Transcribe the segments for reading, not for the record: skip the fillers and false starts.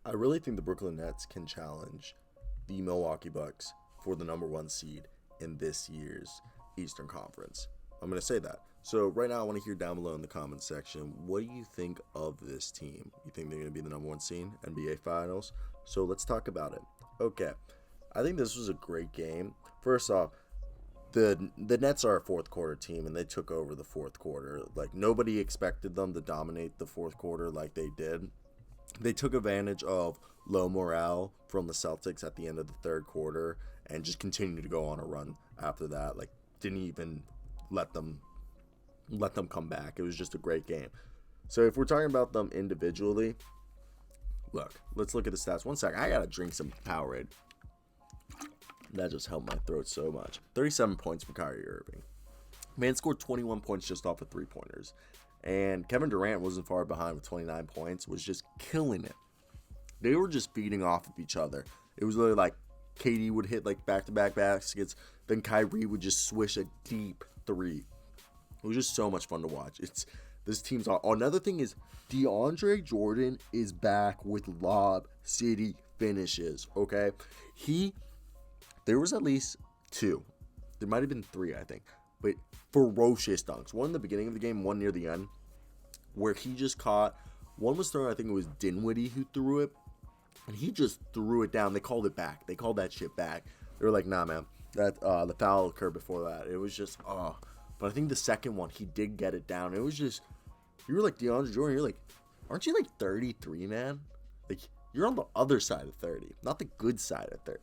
I really think the Brooklyn Nets can challenge the Milwaukee Bucks for the number one seed in this year's Eastern Conference. I'm going to say that. So right now I want to hear down below in the comments section, what do you think of this team? You think they're going to be the number one seed, NBA Finals? So let's talk about it. Okay, I think this was a great game. First off, the Nets are a fourth quarter team, and they took over the fourth quarter. Like, nobody expected them to dominate the fourth quarter like they did. They took advantage of low morale from the Celtics at the end of the third quarter and just continued to go on a run after that. Like, didn't even let them come back. It was just a great game. So if we're talking about them individually, look, let's look at the stats. One second, I gotta drink some Powerade. That just helped my throat so much. 37 points for Kyrie Irving. Man scored 21 points just off of three-pointers. And Kevin Durant wasn't far behind with 29 points, was just killing it. They were just feeding off of each other. It was literally like KD would hit like back-to-back baskets, then Kyrie would just swish a deep three. It was just so much fun to watch. This team's on. Another thing is DeAndre Jordan is back with Lob City finishes, okay? There was at least two. There might have been three, I think. But ferocious dunks. One in the beginning of the game, one near the end, where he just caught. One was thrown, I think it was Dinwiddie who threw it. And he just threw it down. They called it back. They called that shit back. They were like, nah, man. The foul occurred before that. It was just, But I think the second one, he did get it down. It was just, you were like DeAndre Jordan. You're like, aren't you like 33, man? Like, you're on the other side of 30, not the good side of 30.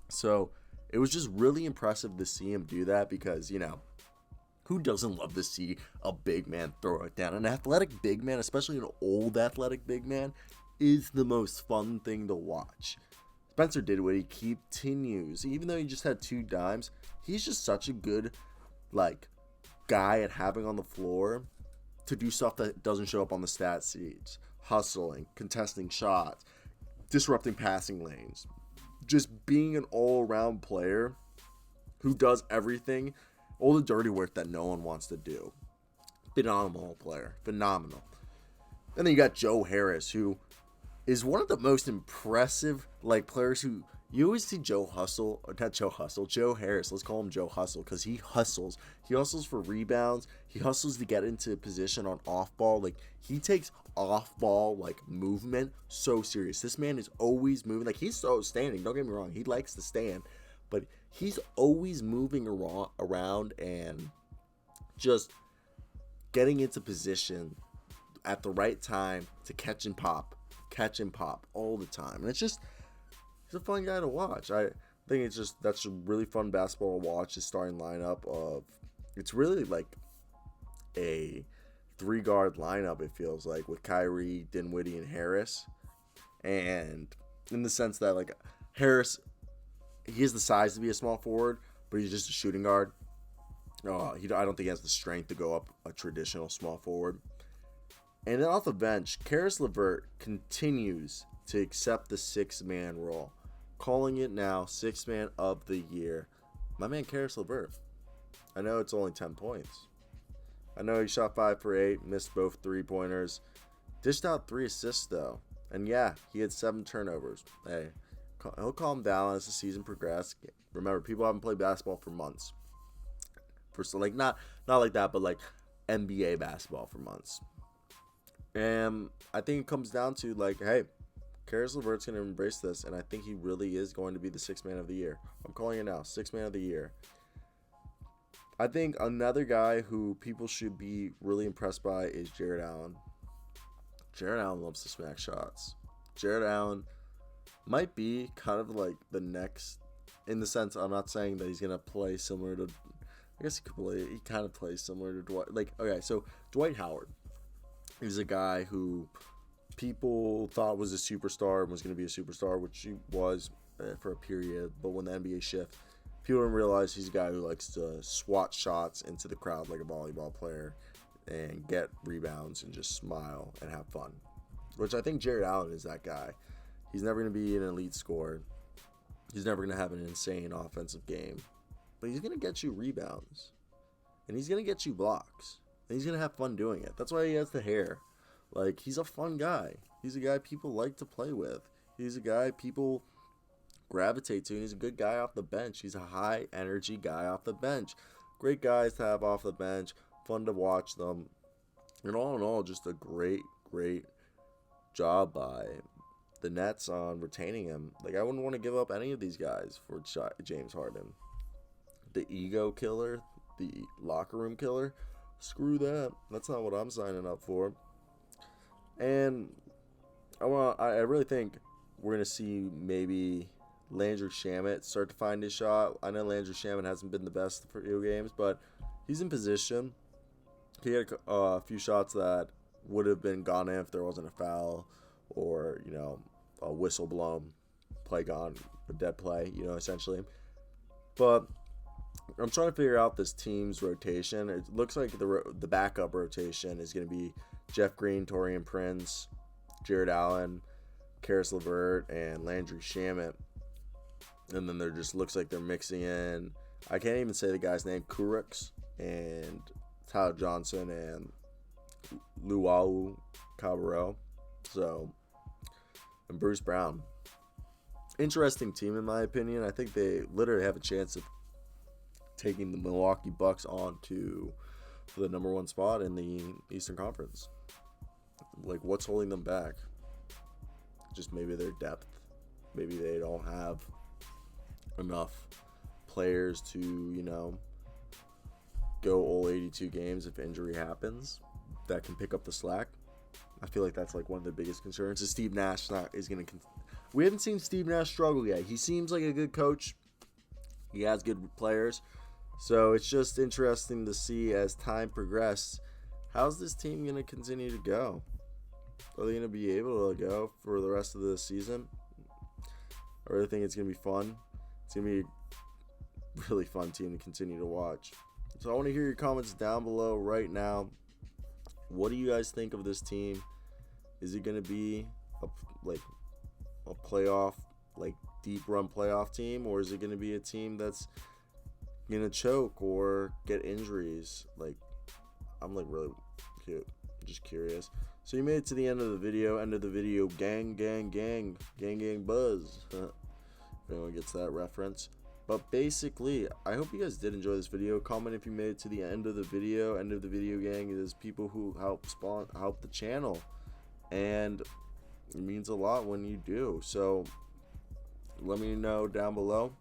So it was just really impressive to see him do that because, who doesn't love to see a big man throw it down? An athletic big man, especially an old athletic big man, is the most fun thing to watch. Spencer Dinwiddie continues, even though he just had 2 dimes, he's just such a good, guy at having on the floor to do stuff that doesn't show up on the stat sheets. Hustling, contesting shots, disrupting passing lanes. Just being an all-around player who does everything, all the dirty work that no one wants to do. Phenomenal player. Phenomenal. And then you got Joe Harris, who is one of the most impressive players who you always see Joe Harris. Let's call him Joe Hustle because he hustles. He hustles for rebounds. He hustles to get into position on off ball. He takes off ball movement so serious. This man is always moving. He's so standing. Don't get me wrong. He likes to stand, but he's always moving around and just getting into position at the right time to catch and pop all the time. And he's a fun guy to watch. I think that's a really fun basketball to watch. The starting lineup it's really like a 3-guard lineup, it feels like, with Kyrie, Dinwiddie, and Harris. And in the sense that Harris, he has the size to be a small forward, but he's just a shooting guard. I don't think he has the strength to go up a traditional small forward. And then off the bench, Karis LeVert continues to accept the 6-man role. Calling it now 6-man of the year. My man Karis LeVert. I know it's only 10 points. I know he shot 5 for 8, missed both 3-pointers. Dished out 3 assists though. And yeah, he had 7 turnovers. Hey, he'll calm down as the season progresses. Remember, people haven't played basketball for months. Not like that, but NBA basketball for months. And I think it comes down to hey, Karis LeVert's going to embrace this, and I think he really is going to be the 6-man of the year. I'm calling it now, 6-man of the year. I think another guy who people should be really impressed by is Jared Allen. Jared Allen loves to smack shots. Jared Allen might be kind of the next, in the sense, I'm not saying that he's going to play similar to, I guess he kind of plays similar to Dwight. So Dwight Howard. He's a guy who people thought was a superstar and was going to be a superstar, which he was for a period. But when the NBA shift, people didn't realize he's a guy who likes to swat shots into the crowd like a volleyball player and get rebounds and just smile and have fun, which I think Jared Allen is that guy. He's never going to be an elite scorer. He's never going to have an insane offensive game. But he's going to get you rebounds. And he's going to get you blocks. And he's going to have fun doing it. That's why he has the hair. Like, he's a fun guy. He's a guy people like to play with. He's a guy people gravitate to, and he's a good guy off the bench. He's a high energy guy off the bench. Great guys to have off the bench. Fun to watch them. And all in all, just a great job by the Nets on retaining him. Like, I wouldn't want to give up any of these guys for James Harden. The ego killer, the locker room killer, screw that. That's not what I'm signing up for. And I really think we're gonna see maybe Landry Shamet start to find his shot. I know Landry Shamet hasn't been the best for video games, but he's in position. He had a few shots that would have been gone in if there wasn't a foul or, a whistle blown, play gone, a dead play, essentially. But I'm trying to figure out this team's rotation. It looks like the backup rotation is going to be Jeff Green, Taurean Prince, Jared Allen, Karis LeVert, and Landry Shamet. And then there just looks like they're mixing in, I can't even say the guy's name, Kurux and Tyler Johnson and Luau Cabarro. And Bruce Brown. Interesting team in my opinion. I think they literally have a chance of taking the Milwaukee Bucks on to the number one spot in the Eastern Conference. Like, what's holding them back? Just maybe their depth. Maybe they don't have enough players to, go all 82 games if injury happens that can pick up the slack. I feel like that's like one of the biggest concerns. Is Steve Nash we haven't seen Steve Nash struggle yet. He seems like a good coach. He has good players. So it's just interesting to see as time progresses, how's this team going to continue to go? Are they going to be able to go for the rest of the season? I really think it's going to be fun. It's going to be a really fun team to continue to watch. So I want to hear your comments down below right now. What do you guys think of this team? Is it going to be a playoff, deep run playoff team, or is it going to be a team that's going to choke or get injuries? I'm really cute. I'm just curious. So you made it to the end of the video. Gang buzz. If anyone gets that reference. But basically, I hope you guys did enjoy this video. Comment if you made it to the end of the video. End of the video gang is people who help the channel. And it means a lot when you do. So let me know down below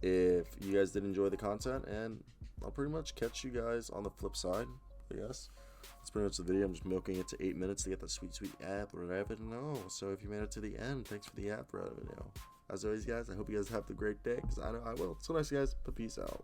if you guys did enjoy the content. And I'll pretty much catch you guys on the flip side, I guess. That's pretty much the video. I'm just milking it to 8 minutes to get that sweet app revenue. So if you made it to the end, thanks for the app revenue. As always, guys, I hope you guys have a great day, because I know I will. So nice, guys. Peace out.